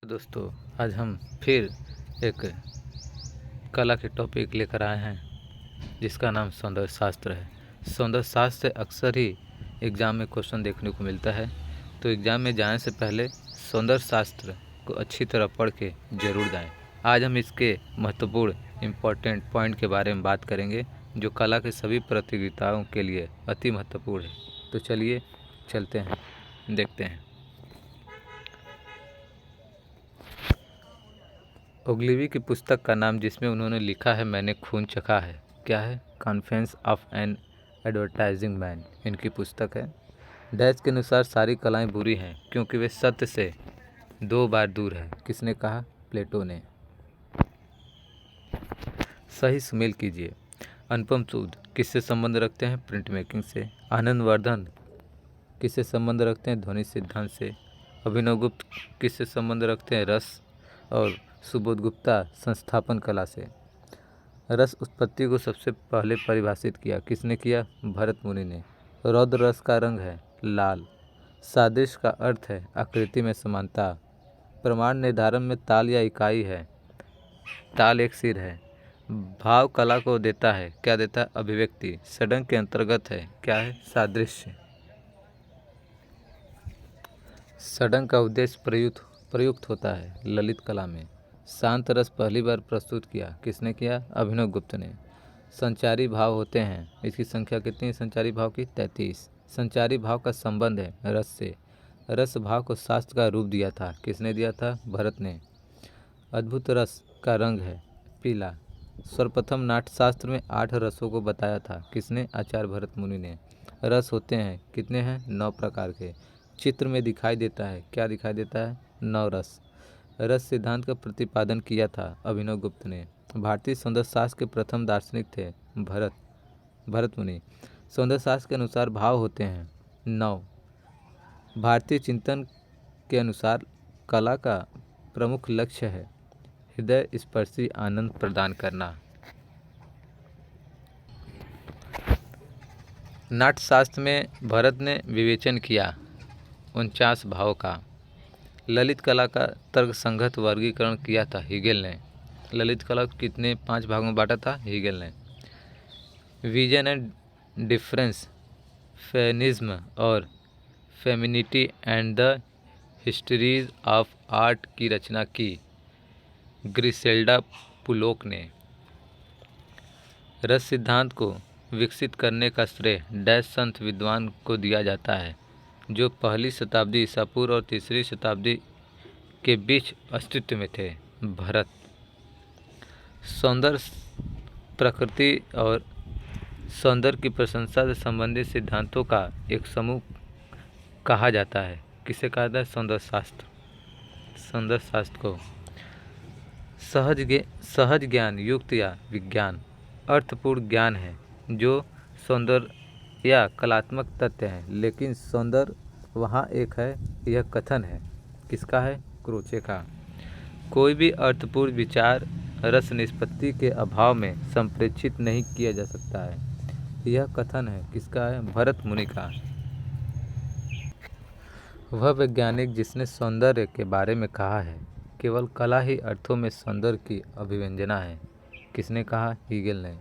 दोस्तों, आज हम फिर एक कला के टॉपिक लेकर आए हैं जिसका नाम सौंदर्य शास्त्र है। सौंदर्य शास्त्र से अक्सर ही एग्ज़ाम में क्वेश्चन देखने को मिलता है, तो एग्ज़ाम में जाने से पहले सौंदर्य शास्त्र को अच्छी तरह पढ़ के ज़रूर जाएं। आज हम इसके महत्वपूर्ण इम्पोर्टेंट पॉइंट के बारे में बात करेंगे जो कला के सभी प्रतियोगिताओं के लिए अति महत्वपूर्ण है। तो चलिए चलते हैं, देखते हैं। ओग्लिवी की पुस्तक का नाम जिसमें उन्होंने लिखा है मैंने खून चखा है, क्या है? Conference of N advertising man इनकी पुस्तक है। डैश के अनुसार सारी कलाएं बुरी हैं क्योंकि वे सत्य से 2 बार दूर है। किसने कहा? प्लेटो ने। सही सुमेल कीजिए। अनुपम सूद किससे संबंध रखते हैं? प्रिंट मेकिंग से। आनंद वर्धन किससे संबंध रखते हैं? ध्वनि सिद्धांत से। अभिनव गुप्त किससे संबंध रखते हैं? रस। और सुबोध गुप्ता संस्थापन कला से। रस उत्पत्ति को सबसे पहले परिभाषित किया किसने किया? भरत मुनि ने। रौद्र रस का रंग है लाल। सादृश्य का अर्थ है आकृति में समानता। प्रमाण निर्धारण में ताल या इकाई है। ताल एक सिर है। भाव कला को देता है, क्या देता है? अभिव्यक्ति। षडंग के अंतर्गत है, क्या है? सादृश्य। षडंग का उद्देश्य प्रयुक्त होता है ललित कला में। शांत रस पहली बार प्रस्तुत किया किसने किया? अभिनव गुप्त ने। संचारी भाव होते हैं, इसकी संख्या कितनी है संचारी भाव की? 33। संचारी भाव का संबंध है रस से। रस भाव को शास्त्र का रूप दिया था, किसने दिया था? भरत ने। अद्भुत रस का रंग है पीला। सर्वप्रथम नाट्यशास्त्र में 8 रसों को बताया था, किसने? आचार्य भरत मुनि ने। रस होते हैं कितने हैं? 9 प्रकार के। चित्र में दिखाई देता है, क्या दिखाई देता है? 9 रस। रस सिद्धांत का प्रतिपादन किया था अभिनव गुप्त ने। भारतीय सौंदर्य शास्त्र के प्रथम दार्शनिक थे भरत मुनि। सौंदर्य शास्त्र के अनुसार भाव होते हैं 9। भारतीय चिंतन के अनुसार कला का प्रमुख लक्ष्य है हृदय स्पर्शी आनंद प्रदान करना। नाट्यशास्त्र में भरत ने विवेचन किया 49 भाव का। ललित कला का तर्कसंगत वर्गीकरण किया था हीगेल ने। ललित कला को कितने 5 भागों में बांटा था हीगेल ने। विजन एंड डिफरेंस, फेमिनिज्म और femininity and the histories of art की रचना की ग्रिसेल्डा पुलोक ने। रस सिद्धांत को विकसित करने का श्रेय डैश संत विद्वान को दिया जाता है जो पहली शताब्दी ईसा पूर्व और तीसरी शताब्दी के बीच अस्तित्व में थे? भरत। सौंदर्य प्रकृति और सौंदर्य की प्रशंसा से संबंधित सिद्धांतों का एक समूह कहा जाता है, किसे कहा जाता है? सौंदर्य शास्त्र। सौंदर्य शास्त्र को सहज ज्ञान युक्त या विज्ञान अर्थपूर्ण ज्ञान है जो सौंदर्य या कलात्मक तथ्य हैं, लेकिन सौंदर्य वहाँ एक है, यह कथन है, किसका है? क्रोचे का। कोई भी अर्थपूर्ण विचार रस निष्पत्ति के अभाव में संप्रेषित नहीं किया जा सकता है, यह कथन है, किसका है? भरत मुनि का। वह वैज्ञानिक जिसने सौंदर्य के बारे में कहा है केवल कला ही अर्थों में सौंदर्य की अभिव्यंजना है, किसने कहा? हीगेल ने।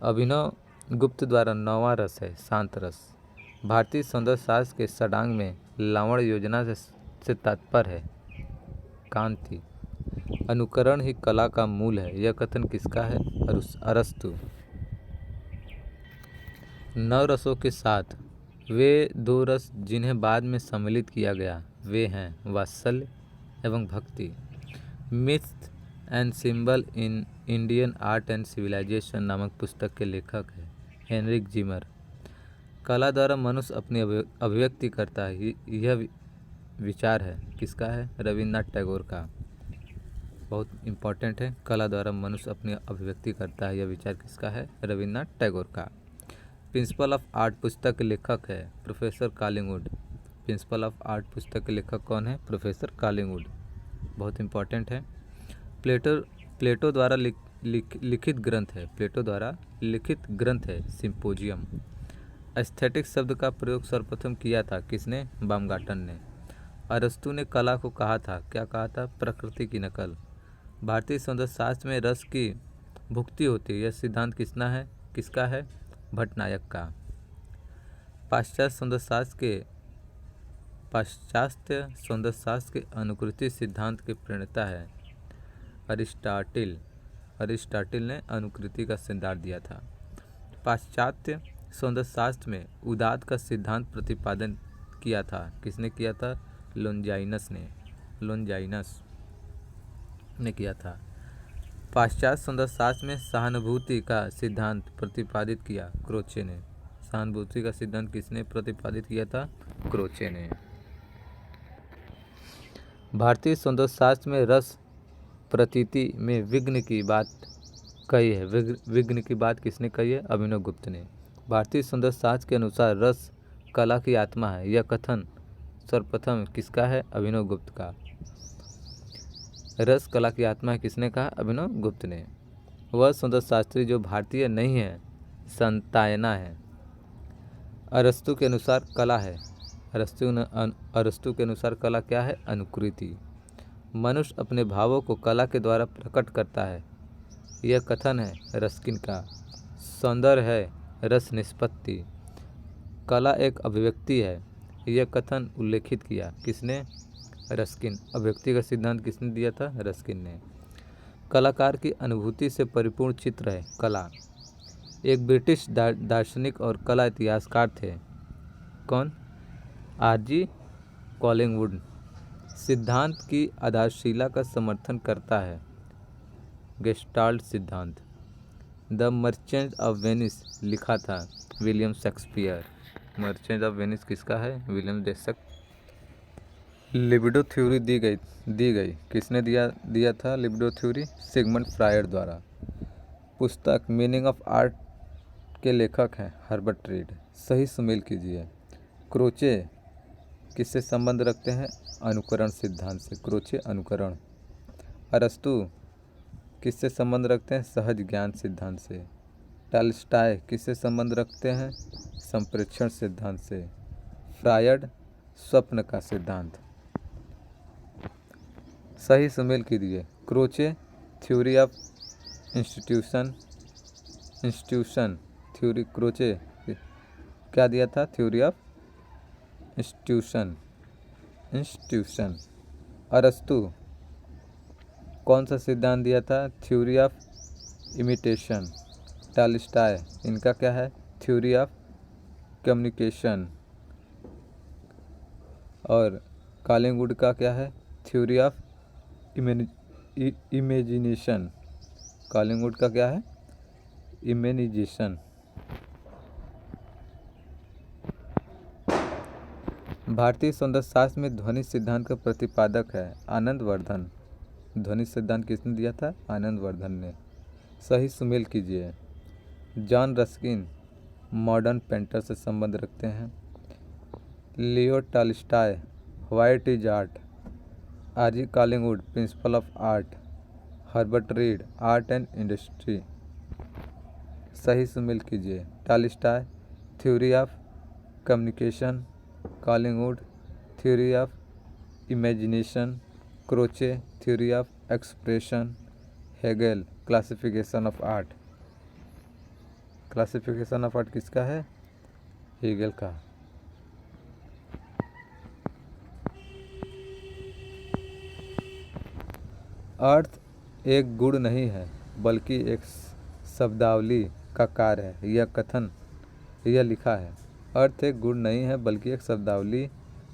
अभिनव गुप्त द्वारा 9वां रस है शांत रस। भारतीय सौंदर्य शास्त्र के षडांग में लावण्य योजना से तात्पर्य है कांति। अनुकरण ही कला का मूल है, यह कथन किसका है? अरस्तु। 9 रसों के साथ वे 2 रस जिन्हें बाद में सम्मिलित किया गया वे हैं वात्सल्य एवं भक्ति। Myth and symbol in Indian art and civilisation नामक पुस्तक के लेखक है हेनरिक जिमर। कला द्वारा मनुष्य अपनी अभिव्यक्ति करता है, यह विचार है, किसका है? रविन्द्रनाथ टैगोर का। बहुत इम्पोर्टेंट है, कला द्वारा मनुष्य अपनी अभिव्यक्ति करता है, यह विचार किसका है? रविन्द्रनाथ टैगोर का। प्रिंसिपल ऑफ आर्ट पुस्तक के लेखक है professor Collingwood. Principle of art पुस्तक के लेखक कौन है? Professor Collingwood. बहुत इम्पोर्टेंट है। प्लेटो द्वारा लिखित ग्रंथ है। प्लेटो द्वारा लिखित ग्रंथ है सिम्पोजियम। एस्थेटिक शब्द का प्रयोग सर्वप्रथम किया था किसने? बामगार्टन ने। अरस्तु ने कला को कहा था, क्या कहा था? प्रकृति की नकल। भारतीय सौंदर्य शास्त्र में रस की भुक्ति होती है, यह सिद्धांत किसका है? भट्टनायक का। पाश्चात्य सौंदर्य शास्त्र के अनुकृति सिद्धांत के प्रणेता है अरिस्टाटिल ने अनुकृति का सिद्धांत दिया था। पाश्चात्य सौंदर्य शास्त्र में उदात्त का सिद्धांत प्रतिपादन किया था। किसने किया था? लोंजाइनस ने किया था। पाश्चात्य सौंदर्य शास्त्र में सहानुभूति का सिद्धांत प्रतिपादित किया क्रोचे ने। सहानुभूति का सिद्धांत किसने प्रतिपादित किया था? क्रोचे ने। भारतीय सौंदर्य शास्त्र में रस प्रतीति में विघ्न की बात कही है। विघ्न की बात किसने कही है? अभिनवगुप्त ने। भारतीय सौंदर्य शास्त्र के अनुसार रस कला की आत्मा है, यह कथन सर्वप्रथम किसका है? अभिनवगुप्त का। रस कला की आत्मा है, किसने कहा? अभिनवगुप्त ने। वह सौंदर्य शास्त्री जो भारतीय नहीं है, संतायना है। अरस्तु के अनुसार कला है। अरस्तु के अनुसार कला क्या है? अनुकृति। मनुष्य अपने भावों को कला के द्वारा प्रकट करता है, यह कथन है रस्किन का। सौंदर्य है रस निष्पत्ति, कला एक अभिव्यक्ति है, यह कथन उल्लेखित किया किसने? रस्किन। अभिव्यक्ति का सिद्धांत किसने दिया था? रस्किन ने। कलाकार की अनुभूति से परिपूर्ण चित्र है कला। एक ब्रिटिश दार्शनिक और कला इतिहासकार थे। कौन? R G Collingwood. सिद्धांत की आधारशिला का समर्थन करता है गेस्टाल्ट सिद्धांत। द मर्चेंट ऑफ वेनिस लिखा था William Shakespeare. Merchant of Venice किसका है? William Shakespeare. लिबिडो थ्योरी दी गई किसने दिया था? लिबिडो थ्योरी सिगमंड फ्रायड द्वारा। पुस्तक मीनिंग ऑफ आर्ट के लेखक हैं हर्बर्ट रीड। सही सुमेल कीजिए। क्रोचे किससे संबंध रखते हैं? अनुकरण सिद्धांत से। क्रोचे अनुकरण। अरस्तु किससे संबंध रखते हैं? सहज ज्ञान सिद्धांत से। टॉलस्टॉय किससे संबंध रखते हैं? संप्रेक्षण सिद्धांत से। फ्रायड स्वप्न का सिद्धांत। सही सुमेल कीजिए। Croce theory of institution theory. Croce क्या दिया था? Theory of institution. अरस्तु कौन सा सिद्धांत दिया था? Theory of imitation. टॉलस्टॉय इनका क्या है? Theory of communication. और कॉलिंगवुड का क्या है? Theory of imagination. कॉलिंगवुड का क्या है? इमेजिनेशन। भारतीय सौंदर्य शास्त्र में ध्वनि सिद्धांत का प्रतिपादक है आनंदवर्धन। ध्वनि सिद्धांत किसने दिया था? आनंदवर्धन ने। सही सुमेल कीजिए। जॉन रस्किन मॉडर्न पेंटर से संबंध रखते हैं। Leo Tolstoy what is art. R G Collingwood principle of art. Herbert Read art and industry. सही सुमेल कीजिए। Tolstoy theory of communication, Collingwood theory of imagination, Croce theory of expression, Hegel classification of art. Classification of art किसका है? Hegel का। अर्थ एक गुण नहीं है बल्कि एक शब्दावली का कार्य है, यह लिखा है। अर्थ एक गुण नहीं है बल्कि एक शब्दावली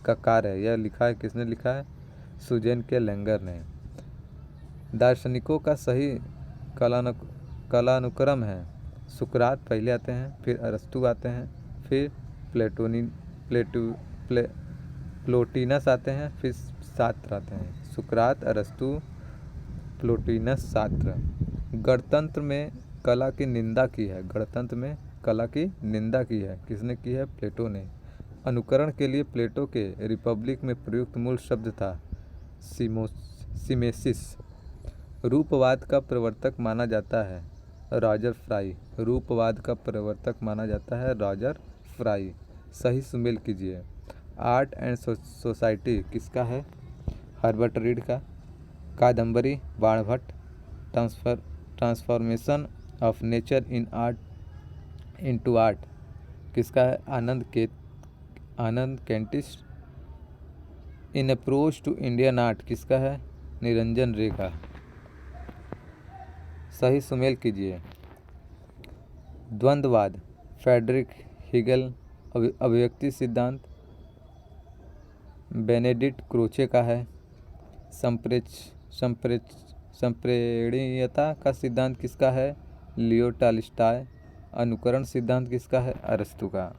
का कार्य है, यह लिखा है। किसने लिखा है? सुजेन के लेंगर ने। दार्शनिकों का सही कलानुक्रम है। सुकरात पहले आते हैं, फिर अरस्तु आते हैं, फिर प्लोटिनस आते हैं, फिर सात्र आते हैं। सुकरात, अरस्तु, प्लोटिनस, सात्र। गणतंत्र में कला की निंदा की है। गणतंत्र में कला की निंदा की है। किसने की है? प्लेटो ने। अनुकरण के लिए प्लेटो के रिपब्लिक में प्रयुक्त मूल शब्द था सिमेसिस। रूपवाद का प्रवर्तक माना जाता है रॉजर फ्राई। रूपवाद का प्रवर्तक माना जाता है रॉजर फ्राई। सही सुमेल कीजिए। आर्ट एंड सोसाइटी किसका है? हर्बर्ट रीड का। Kadambari Banabhatta. Transformation of nature in art into art किसका है? आनंद केंटिस। In approach to Indian art किसका है? निरंजन रे का। सही सुमेल कीजिए। द्वंद्ववाद फ्रेडरिक हेगल। अभिव्यक्ति सिद्धांत बेनेडिक्ट क्रोचे का है। संप्रेरणीयता का सिद्धांत किसका है? Leo Tolstoy. अनुकरण सिद्धांत किसका है? अरस्तू का।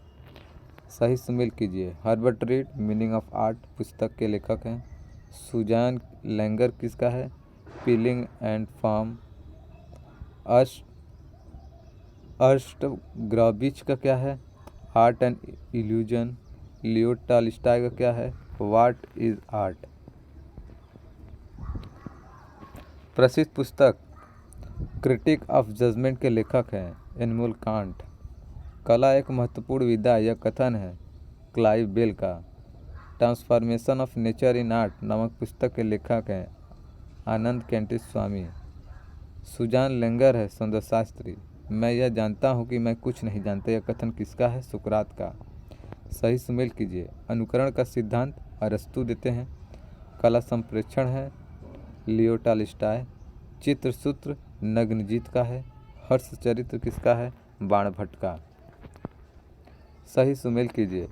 सही सुमेल कीजिए। Herbert read meaning of art पुस्तक के लेखक हैं। सुजान लैंगर किसका है? Piling and form. अर्स्ट का क्या है? Art and illusion. Leo Tolstoy का क्या है? What is art. प्रसिद्ध पुस्तक क्रिटिक ऑफ जजमेंट के लेखक हैं इमैनुअल कांट। कला एक महत्वपूर्ण विधा या कथन है क्लाइव बेल का। Transformation of nature in art नामक पुस्तक के लेखक हैं आनंद केंटिस स्वामी। सुजान लेंगर है सौंदर्यशास्त्री। मैं यह जानता हूँ कि मैं कुछ नहीं जानता, यह कथन किसका है? सुकरात का। सही सुमेल कीजिए। अनुकरण का सिद्धांत अरस्तू देते हैं। कला संप्रेक्षण है लियो टॉल्स्टॉय। चित्रसूत्र नग्नजीत का है। हर्ष चरित्र किसका है? बाणभट्ट का। सही सुमेल कीजिए।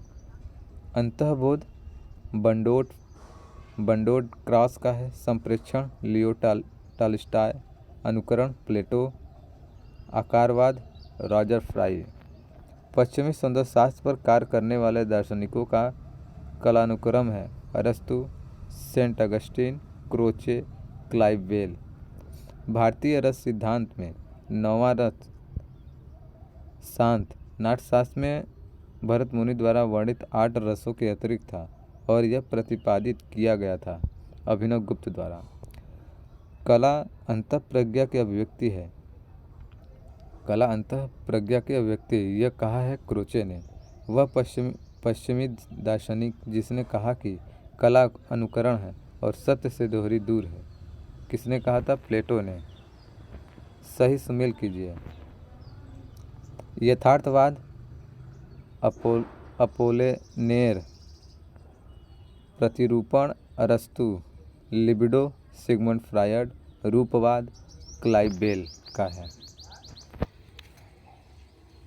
अंतःबोध बंडोड क्रॉस का है। संप्रेक्षण लियो टॉल्स्टॉय। अनुकरण प्लेटो। आकारवाद रॉजर फ्राई। पश्चिमी सौंदर्यशास्त्र पर कार्य करने वाले दार्शनिकों का कालानुक्रम है अरस्तु, Saint Augustine, Croce, Clive Bell. भारतीय रस सिद्धांत में नौवां रस शांत नाट्यशास्त्र में भरत मुनि द्वारा वर्णित 8 रसों के अतिरिक्त था और यह प्रतिपादित किया गया था अभिनव गुप्त द्वारा। कला अंतःप्रज्ञा की अभिव्यक्ति है। कला अंतःप्रज्ञा की अभिव्यक्ति यह कहा है क्रोचे ने। वह पश्चिमी दार्शनिक जिसने कहा कि कला अनुकरण है और सत्य से दोहरी दूर है। किसने कहा था? प्लेटो ने। सही सुमेल कीजिए। यथार्थवाद अपोलेनेर। प्रतिरूपण अरस्तु। Libido Sigmund Freud. रूपवाद क्लाइव बेल का है।